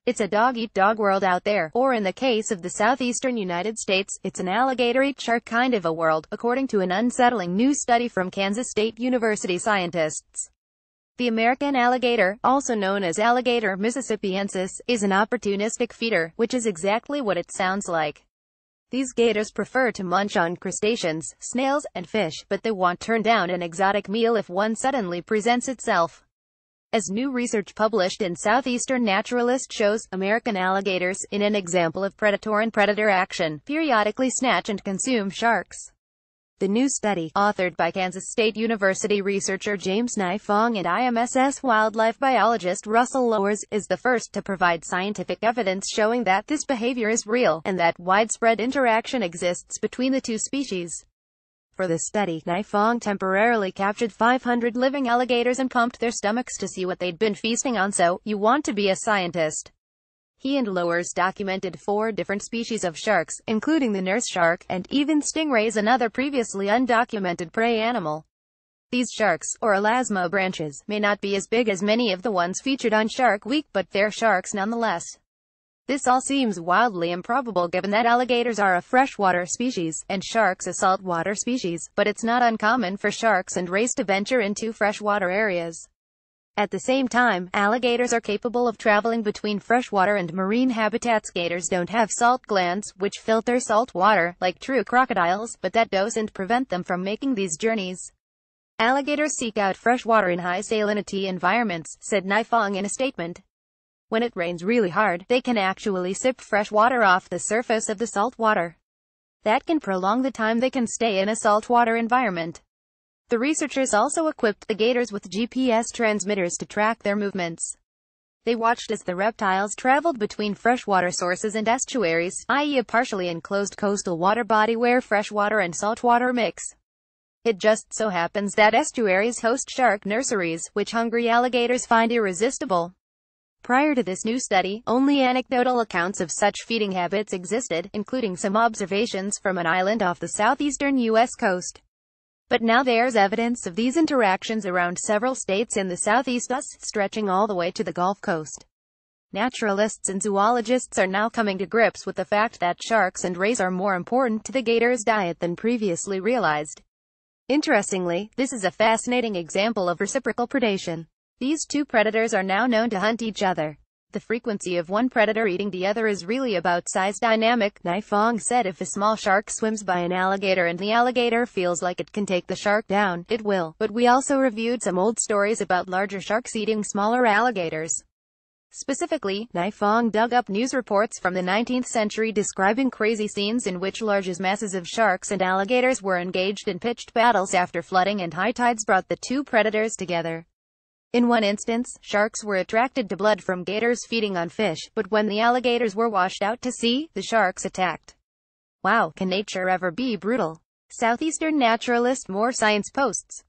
It's a dog-eat-dog world out there, or in the case of the southeastern United States, it's an alligator-eat-shark kind of a world, according to an unsettling new study from Kansas State University scientists. The American alligator, also known as alligator mississippiensis, is an opportunistic feeder, which is exactly what it sounds like. These gators prefer to munch on crustaceans, snails, and fish, but they won't turn down an exotic meal if one suddenly presents itself. As new research published in Southeastern Naturalist shows, American alligators, in an example of predator and predator action, periodically snatch and consume sharks. The new study, authored by Kansas State University researcher James Nifong and IMSS wildlife biologist Russell Lowers, is the first to provide scientific evidence showing that this behavior is real, and that widespread interaction exists between the two species. For the study, Nifong temporarily captured 500 living alligators and pumped their stomachs to see what they'd been feasting on. So, you want to be a scientist. He and Lowers documented 4 different species of sharks, including the nurse shark, and even stingrays, another previously undocumented prey animal. These sharks, or elasma branches, may not be as big as many of the ones featured on Shark Week, but they're sharks nonetheless. This all seems wildly improbable given that alligators are a freshwater species, and sharks a saltwater species, but it's not uncommon for sharks and rays to venture into freshwater areas. At the same time, alligators are capable of traveling between freshwater and marine habitats. Gators don't have salt glands, which filter salt water, like true crocodiles, but that doesn't prevent them from making these journeys. Alligators seek out freshwater in high salinity environments, said Nifong in a statement. When it rains really hard, they can actually sip fresh water off the surface of the salt water. That can prolong the time they can stay in a saltwater environment. The researchers also equipped the gators with GPS transmitters to track their movements. They watched as the reptiles traveled between freshwater sources and estuaries, i.e. a partially enclosed coastal water body where freshwater and saltwater mix. It just so happens that estuaries host shark nurseries, which hungry alligators find irresistible. Prior to this new study, only anecdotal accounts of such feeding habits existed, including some observations from an island off the southeastern U.S. coast. But now there's evidence of these interactions around several states in the southeast, stretching all the way to the Gulf Coast. Naturalists and zoologists are now coming to grips with the fact that sharks and rays are more important to the gator's diet than previously realized. Interestingly, this is a fascinating example of reciprocal predation. These two predators are now known to hunt each other. The frequency of one predator eating the other is really about size dynamic, Nifong said. If a small shark swims by an alligator and the alligator feels like it can take the shark down, it will. But we also reviewed some old stories about larger sharks eating smaller alligators. Specifically, Nifong dug up news reports from the 19th century describing crazy scenes in which large masses of sharks and alligators were engaged in pitched battles after flooding and high tides brought the two predators together. In one instance, sharks were attracted to blood from gators feeding on fish, but when the alligators were washed out to sea, the sharks attacked. Wow, can nature ever be brutal? Southeastern Naturalist. More science posts.